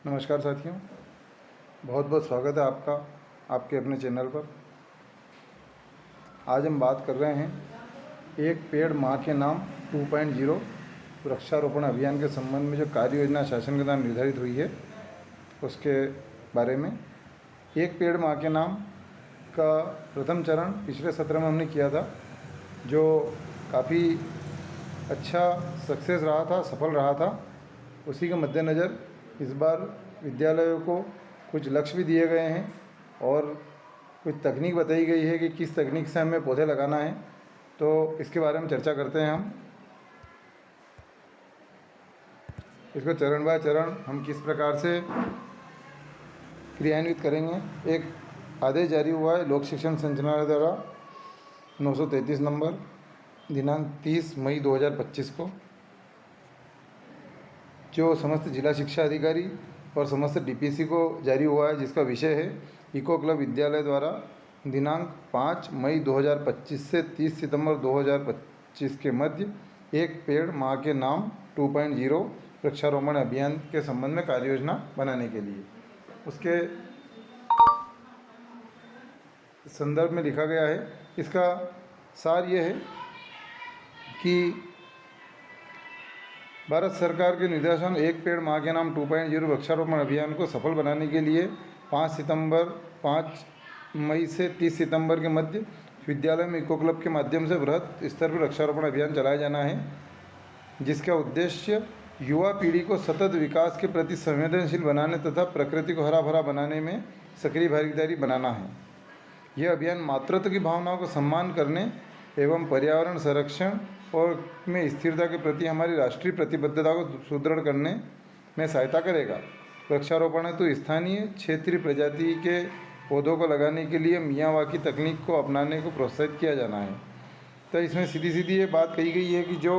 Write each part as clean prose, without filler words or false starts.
नमस्कार साथियों, बहुत बहुत स्वागत है आपका आपके अपने चैनल पर। आज हम बात कर रहे हैं एक पेड़ माँ के नाम 2.0 वृक्षारोपण अभियान के संबंध में जो कार्य योजना शासन के द्वारा निर्धारित हुई है उसके बारे में। एक पेड़ माँ के नाम का प्रथम चरण पिछले सत्र में हमने किया था, जो काफ़ी अच्छा सक्सेस रहा था, सफल रहा था। उसी के मद्देनज़र इस बार विद्यालयों को कुछ लक्ष्य भी दिए गए हैं और कुछ तकनीक बताई गई है कि किस तकनीक से हमें पौधे लगाना है। तो इसके बारे में चर्चा करते हैं हम। इसको चरण बाय चरण हम किस प्रकार से क्रियान्वित करेंगे। एक आदेश जारी हुआ है लोक शिक्षण संचालनालय द्वारा 933 नंबर दिनांक 30 मई 2025 को, जो समस्त जिला शिक्षा अधिकारी और समस्त डीपीसी को जारी हुआ है, जिसका विषय है इको क्लब विद्यालय द्वारा दिनांक 5 मई 2025 से 30 सितंबर 2025 के मध्य एक पेड़ माँ के नाम 2.0 वृक्षारोपण अभियान के संबंध में कार्य योजना बनाने के लिए। उसके संदर्भ में लिखा गया है। इसका सार ये है कि भारत सरकार के निर्देशन एक पेड़ माँ के नाम 2.0 वृक्षारोपण अभियान को सफल बनाने के लिए 5 मई से 30 सितंबर के मध्य विद्यालय में इको क्लब के माध्यम से वृहद स्तर पर वृक्षारोपण अभियान चलाया जाना है, जिसका उद्देश्य युवा पीढ़ी को सतत विकास के प्रति संवेदनशील बनाने तथा प्रकृति को हरा भरा बनाने में सक्रिय भागीदारी बनाना है। यह अभियान मातृत्व की भावनाओं को सम्मान करने एवं पर्यावरण संरक्षण और में स्थिरता के प्रति हमारी राष्ट्रीय प्रतिबद्धता को सुदृढ़ करने में सहायता करेगा। वृक्षारोपण हेतु स्थानीय क्षेत्रीय प्रजाति के पौधों को लगाने के लिए मियावाकी तकनीक को अपनाने को प्रोत्साहित किया जाना है। तो इसमें सीधी सीधी ये बात कही गई है कि जो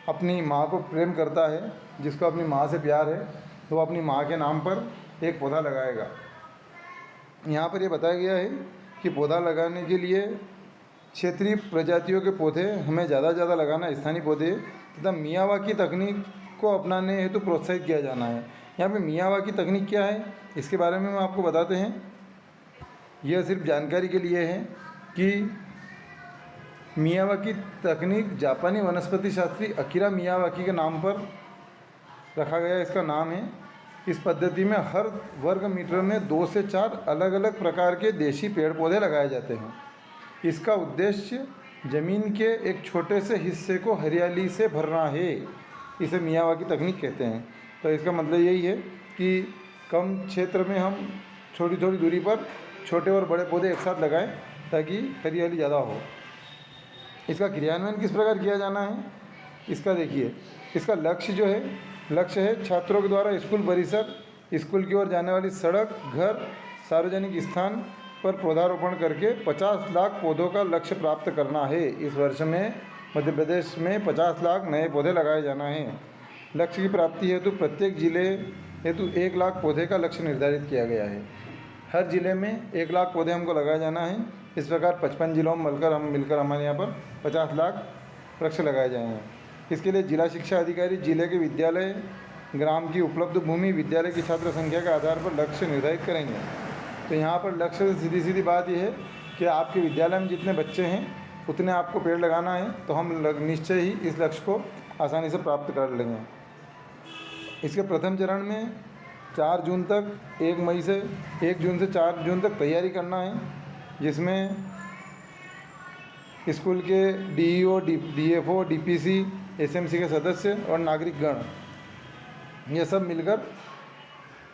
अपनी माँ को प्रेम करता है, जिसको अपनी माँ से प्यार है, तो वो अपनी माँ के नाम पर एक पौधा लगाएगा। यहाँ पर ये बताया गया है कि पौधा लगाने के लिए क्षेत्रीय प्रजातियों के पौधे हमें ज़्यादा से ज़्यादा लगाना, स्थानीय पौधे तथा मियावाकी तकनीक को अपनाने हेतु प्रोत्साहित किया जाना है। यहाँ पे मियावाकी तकनीक क्या है, इसके बारे में हम आपको बताते हैं। यह सिर्फ जानकारी के लिए है कि मियावाकी तकनीक जापानी वनस्पति शास्त्री अकीरा मियावाकी के नाम पर रखा गया, इसका नाम है। इस पद्धति में हर वर्ग मीटर में 2 से 4 अलग अलग प्रकार के देशी पेड़ पौधे लगाए जाते हैं। इसका उद्देश्य ज़मीन के एक छोटे से हिस्से को हरियाली से भरना है। इसे मियावाकी तकनीक कहते हैं। तो इसका मतलब यही है कि कम क्षेत्र में हम छोटी छोटी दूरी पर छोटे और बड़े पौधे एक साथ लगाएं ताकि हरियाली ज़्यादा हो। इसका क्रियान्वयन किस प्रकार किया जाना है, इसका देखिए। इसका लक्ष्य है छात्रों के द्वारा स्कूल परिसर, स्कूल की ओर जाने वाली सड़क, घर, सार्वजनिक स्थान पर पौधारोपण करके 50 लाख पौधों का लक्ष्य प्राप्त करना है। इस वर्ष में मध्य प्रदेश में 50 लाख नए पौधे लगाए जाना है। लक्ष्य की प्राप्ति हेतु प्रत्येक जिले हेतु 1 लाख पौधे का लक्ष्य निर्धारित किया गया है। हर जिले में 1 लाख पौधे हमको लगाया जाना है। इस प्रकार 55 जिलों में मिलकर हमारे यहाँ पर 50 लाख वृक्ष लगाए जाएंगे। इसके लिए जिला शिक्षा अधिकारी जिले के विद्यालय, ग्राम की उपलब्ध भूमि, विद्यालय की छात्र संख्या के आधार पर लक्ष्य निर्धारित करेंगे। तो यहाँ पर लक्ष्य सीधी सीधी बात यह है कि आपके विद्यालय में जितने बच्चे हैं उतने आपको पेड़ लगाना है, तो हम निश्चय ही इस लक्ष्य को आसानी से प्राप्त कर लेंगे। इसके प्रथम चरण में 4 जून तक 1 जून से 4 जून तक तैयारी करना है, जिसमें स्कूल के डीईओ, डीएफओ, डीपीसी, एसएमसी के सदस्य और नागरिकगण ये सब मिलकर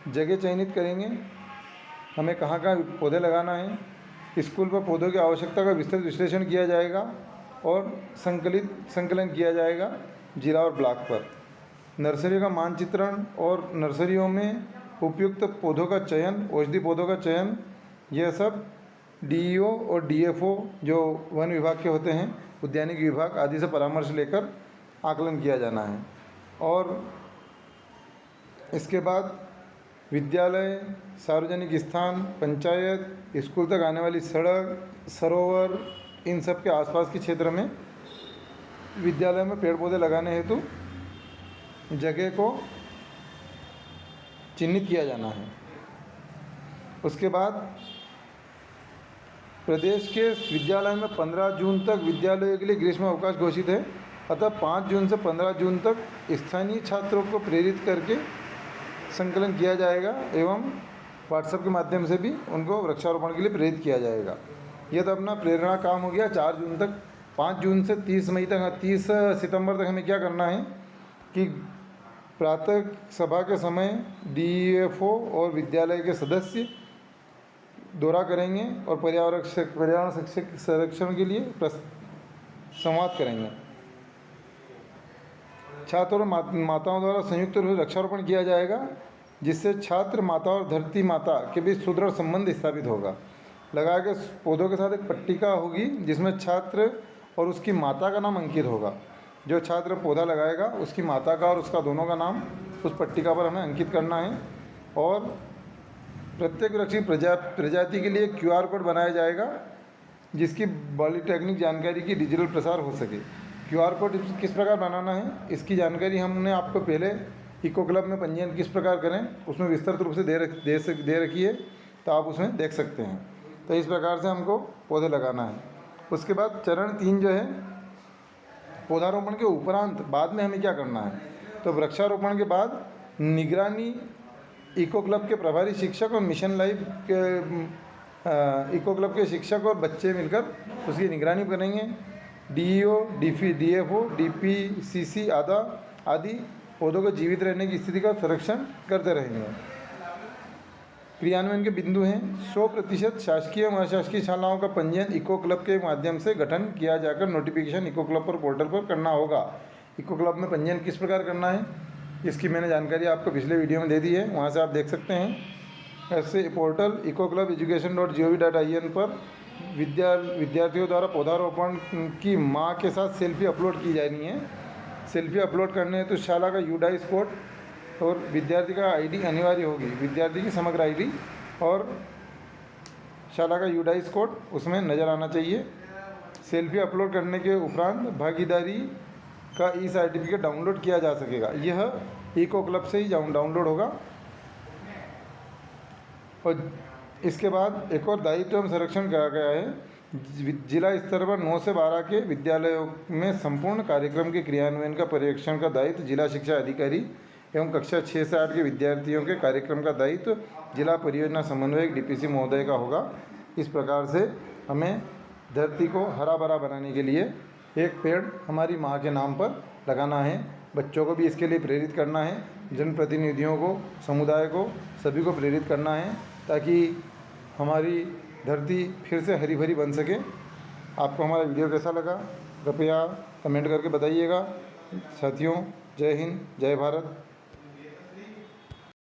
जगह चयनित करेंगे, हमें कहाँ कहाँ पौधे लगाना है। स्कूल पर पौधों की आवश्यकता का विस्तृत विश्लेषण किया जाएगा और संकलन किया जाएगा जिला और ब्लॉक पर। नर्सरी का मानचित्रण और नर्सरियों में उपयुक्त पौधों का चयन, औषधि पौधों का चयन, यह सब डीईओ और डीएफओ जो वन विभाग के होते हैं, उद्यानिक विभाग आदि से परामर्श लेकर आकलन किया जाना है। और इसके बाद विद्यालय, सार्वजनिक स्थान, पंचायत, स्कूल तक आने वाली सड़क, सरोवर, इन सब के आसपास के क्षेत्र में विद्यालय में पेड़ पौधे लगाने हेतु जगह को चिन्हित किया जाना है। उसके बाद प्रदेश के विद्यालय में 15 जून तक विद्यालयों के लिए ग्रीष्म अवकाश घोषित है, अतः 5 जून से 15 जून तक स्थानीय छात्रों को प्रेरित करके संकलन किया जाएगा एवं व्हाट्सएप के माध्यम से भी उनको वृक्षारोपण के लिए प्रेरित किया जाएगा। यह तो अपना प्रेरणा काम हो गया 4 जून तक। 5 जून से 30 मई तक 30 सितंबर तक हमें क्या करना है कि प्रातः सभा के समय DEFO और विद्यालय के सदस्य दौरा करेंगे और पर्यावरण संरक्षण के लिए संवाद करेंगे। छात्रों और माताओं द्वारा संयुक्त रूप से वृक्षारोपण किया जाएगा, जिससे छात्र माता और धरती माता के बीच सुदृढ़ संबंध स्थापित होगा। लगा के पौधों के साथ एक पट्टिका होगी जिसमें छात्र और उसकी माता का नाम अंकित होगा। जो छात्र पौधा लगाएगा उसकी माता का और उसका दोनों का नाम उस पट्टिका पर हमें अंकित करना है। और प्रत्येक वृक्ष की प्रजाति के लिए QR कोड बनाया जाएगा, जिसकी पॉलीटेक्निक जानकारी की डिजिटल प्रसार हो सके। QR कोड किस प्रकार बनाना है इसकी जानकारी हमने आपको पहले इको क्लब में पंजीयन किस प्रकार करें उसमें विस्तृत रूप से दे रखी है, तो आप उसमें देख सकते हैं। तो इस प्रकार से हमको पौधे लगाना है। उसके बाद चरण 3 जो है पौधारोपण के उपरांत बाद में हमें क्या करना है, तो वृक्षारोपण के बाद निगरानी इको क्लब के प्रभारी शिक्षक और मिशन लाइफ के इको क्लब के शिक्षक और बच्चे मिलकर उसकी निगरानी करेंगे। DEO, DFO, DPCC आदि पौधों को जीवित रहने की स्थिति का संरक्षण करते रहेंगे। क्रियान्वयन के बिंदु हैं 100% शासकीय एवं अशासकीय शालाओं का पंजीयन इको क्लब के माध्यम से गठन किया जाकर नोटिफिकेशन इको क्लब पर पोर्टल पर करना होगा। इको क्लब में पंजीयन किस प्रकार करना है इसकी मैंने जानकारी आपको पिछले वीडियो में दे दी है, वहाँ से आप देख सकते हैं। ऐसे पोर्टल ecoclubeducation.gov.in पर विद्यार्थियों द्वारा पौधारोपण की माँ के साथ सेल्फी अपलोड की जानी है। सेल्फी अपलोड करने तो शाला का UDICE कोड और विद्यार्थी का ID अनिवार्य होगी, विद्यार्थी की समग्र ID और शाला का UDICE कोड उसमें नज़र आना चाहिए। सेल्फी अपलोड करने के उपरांत भागीदारी का सर्टिफिकेट डाउनलोड किया जा सकेगा। यह इको क्लब से ही डाउनलोड होगा। और इसके बाद एक और दायित्व एवं संरक्षण कहा गया है। जिला स्तर पर 9 से 12 के विद्यालयों में संपूर्ण कार्यक्रम के क्रियान्वयन का पर्यवेक्षण का दायित्व जिला शिक्षा अधिकारी एवं कक्षा 6 से 8 के विद्यार्थियों के कार्यक्रम का दायित्व जिला परियोजना समन्वयक DPC महोदय का होगा। इस प्रकार से हमें धरती को हरा भरा बनाने के लिए एक पेड़ हमारी माँ के नाम पर लगाना है। बच्चों को भी इसके लिए प्रेरित करना है, जनप्रतिनिधियों को, समुदाय को, सभी को प्रेरित करना है ताकि हमारी धरती फिर से हरी भरी बन सके। आपको हमारा वीडियो कैसा लगा कृपया कमेंट करके बताइएगा। साथियों, जय हिंद, जय भारत।